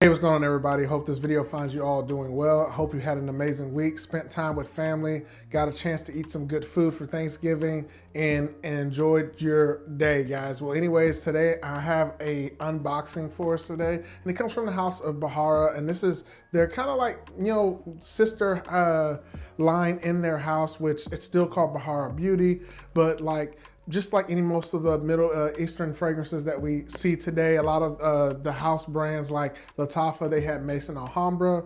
Hey, what's going on, everybody? Hope this video finds you all doing well. I hope you had an amazing week, spent time with family, got a chance to eat some good food for Thanksgiving, and enjoyed your day, guys. Well, anyways, today I have a unboxing for us today, and it comes from the house of Bharara, and they're kind of like, sister line in their house, which it's still called Bharara Beauty, but just like most of the Middle Eastern fragrances that we see today, a lot of the house brands like Lattafa, they had Maison Alhambra.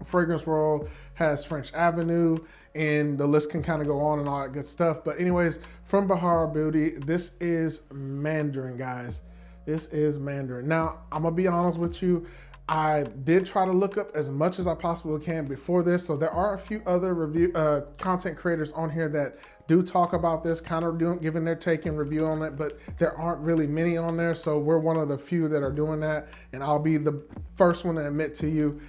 Fragrance World has French Avenue, and the list can kind of go on and all that good stuff. But anyways, from Bharara Beauty, this is Mandarin, guys. This is Mandarin. Now, I'm gonna be honest with you. I did try to look up as much as I possibly can before this. So there are a few other content creators on here that do talk about this, kind of giving their take and review on it, but there aren't really many on there. So we're one of the few that are doing that. And I'll be the first one to admit to you,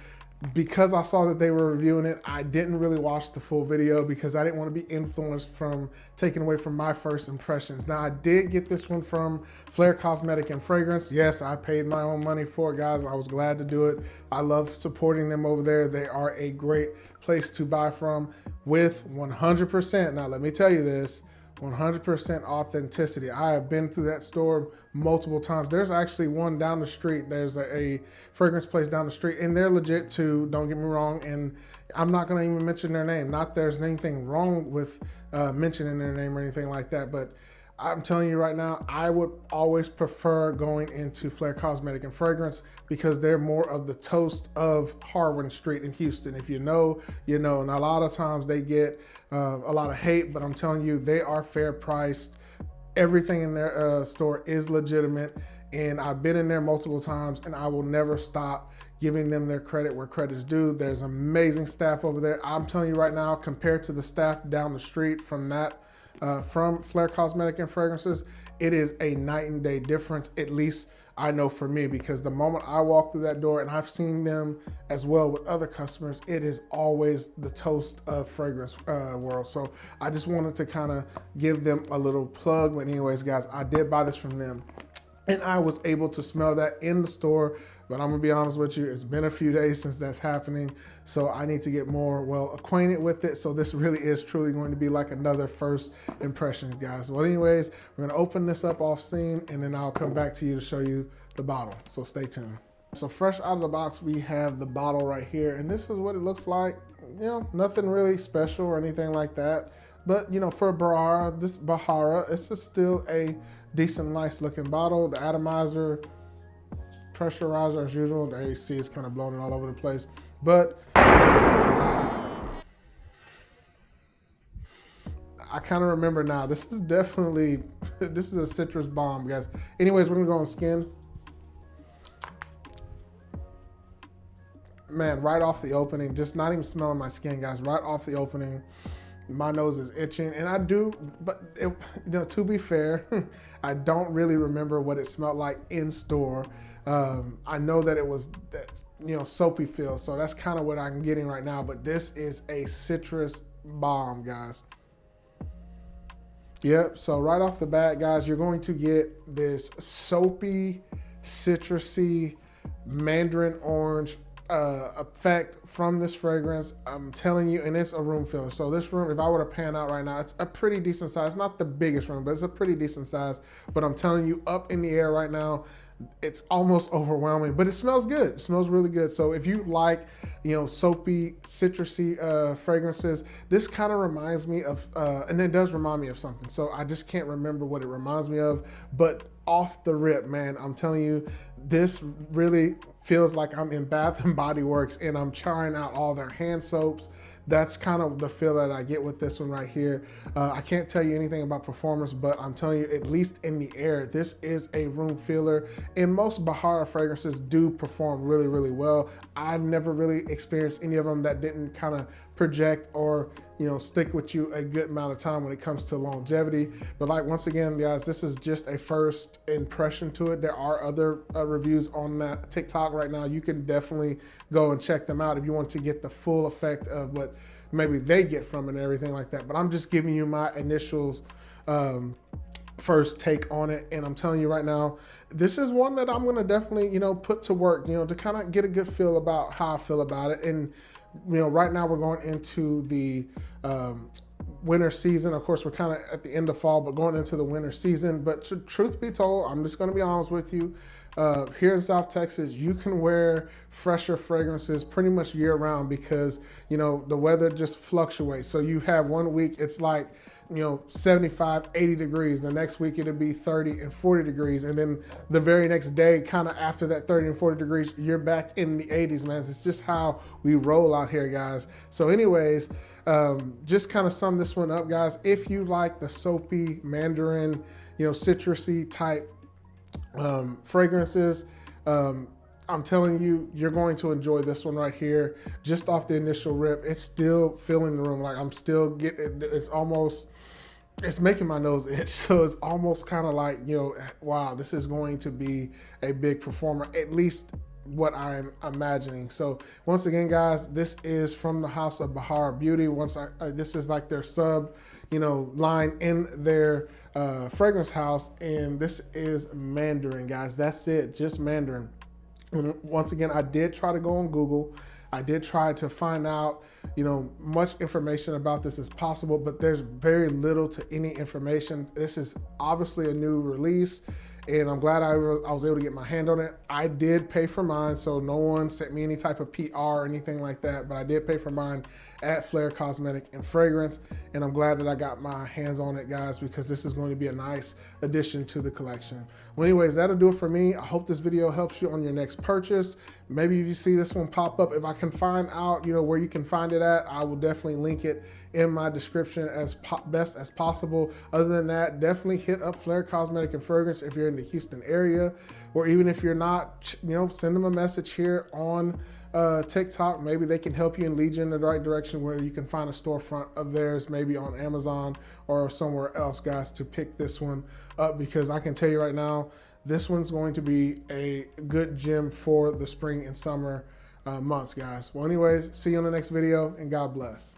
because I saw that they were reviewing it, I didn't really watch the full video because I didn't want to be influenced from taking away from my first impressions. Now, I did get this one from Flair Cosmetic and Fragrance. Yes, I paid my own money for it, guys. I was glad to do it. I love supporting them over there. They are a great place to buy from with 100%. Now, let me tell you this. 100% authenticity. I have been through that store multiple times. There's actually one down the street. There's a fragrance place down the street, and they're legit too, don't get me wrong, and I'm not going to even mention their name. Not there's anything wrong with mentioning their name or anything like that, but I'm telling you right now, I would always prefer going into Flair Cosmetic and Fragrance because they're more of the toast of Harwin Street in Houston. If you know, you know. And a lot of times they get a lot of hate, but I'm telling you, they are fair priced. Everything in their store is legitimate. And I've been in there multiple times, and I will never stop giving them their credit where credit's due. There's amazing staff over there. I'm telling you right now, compared to the staff down the street from Flair Cosmetic and Fragrances, it is a night and day difference, at least I know for me, because the moment I walk through that door, and I've seen them as well with other customers, it is always the toast of fragrance world. So I just wanted to kind of give them a little plug. But anyways, guys, I did buy this from them, and I was able to smell that in the store. But I'm gonna be honest with you, it's been a few days since that's happening, so I need to get more well acquainted with it. So this really is truly going to be like another first impression, guys. Well, anyways, we're gonna open this up off scene, and then I'll come back to you to show you the bottle. So stay tuned. So fresh out of the box, we have the bottle right here, and this is what it looks like. You know, nothing really special or anything like that. But you know, for Bharara, it's still a decent, nice looking bottle. The atomizer, pressurizer as usual. The AC is kind of blowing all over the place. But I kind of remember now, this is definitely, this is a citrus bomb, guys. Anyways, we're gonna go on skin. Man, right off the opening, just not even smelling my skin, guys. Right off the opening, my nose is itching, and I do, but to be fair, I don't really remember what it smelled like in store. I know that it was, soapy feel, so that's kind of what I'm getting right now. But this is a citrus bomb, guys. Yep. So right off the bat, guys, you're going to get this soapy, citrusy, mandarin orange effect from this fragrance. I'm telling you, and it's a room filler. So this room, if I were to pan out right now, it's a pretty decent size. Not the biggest room, but it's a pretty decent size. But I'm telling you, up in the air right now, it's almost overwhelming, but it smells good. It smells really good. So if you like, soapy, citrusy fragrances, this kind of reminds me of, and it does remind me of something. So I just can't remember what it reminds me of, but off the rip, man, I'm telling you, this really feels like I'm in Bath and Body Works and I'm trying out all their hand soaps. That's kind of the feel that I get with this one right here. I can't tell you anything about performance, but I'm telling you, at least in the air, this is a room filler. And most Bharara fragrances do perform really, really well. I've never really experienced any of them that didn't kind of project or stick with you a good amount of time when it comes to longevity. But once again, guys, this is just a first impression to it. There are other reviews on that TikTok right now. You can definitely go and check them out if you want to get the full effect of what maybe they get from it and everything like that. But I'm just giving you my initial first take on it, and I'm telling you right now, this is one that I'm going to definitely, put to work, to kind of get a good feel about how I feel about it. And right now we're going into the winter season. Of course, we're kind of at the end of fall, but going into the winter season. But truth be told, I'm just going to be honest with you. Here in South Texas, you can wear fresher fragrances pretty much year round because, the weather just fluctuates. So you have one week, it's like, 75, 80 degrees. The next week it'll be 30 and 40 degrees. And then the very next day, kind of after that 30 and 40 degrees, you're back in the 80s, man. It's just how we roll out here, guys. So anyways, just kind of sum this one up, guys. If you like the soapy Mandarin, citrusy type fragrances, I'm telling you, you're going to enjoy this one right here. Just off the initial rip, it's still filling the room. Like I'm still getting, it's making my nose itch. So it's almost kind of like, wow, this is going to be a big performer, at least what I'm imagining. So once again, guys, this is from the house of Bharara Beauty. This is like their sub, line in their fragrance house, and this is Mandarin, guys. That's it, just Mandarin. And once again, I did try to go on Google. I did try to find out, much information about this as possible, but there's very little to any information. This is obviously a new release, and I'm glad I was able to get my hand on it. I did pay for mine, so no one sent me any type of PR or anything like that, but I did pay for mine at Flair Cosmetic and Fragrance, and I'm glad that I got my hands on it, guys, because this is going to be a nice addition to the collection. Well, anyways, that'll do it for me. I hope this video helps you on your next purchase. Maybe if you see this one pop up, if I can find out, where you can find it at, I will definitely link it in my description as best as possible. Other than that, definitely hit up Flair Cosmetic and Fragrance if you're in the Houston area, or even if you're not, send them a message here on TikTok. Maybe they can help you and lead you in the right direction where you can find a storefront of theirs, maybe on Amazon or somewhere else, guys, to pick this one up, because I can tell you right now, this one's going to be a good gem for the spring and summer months, guys. Well, anyways, see you on the next video, and God bless.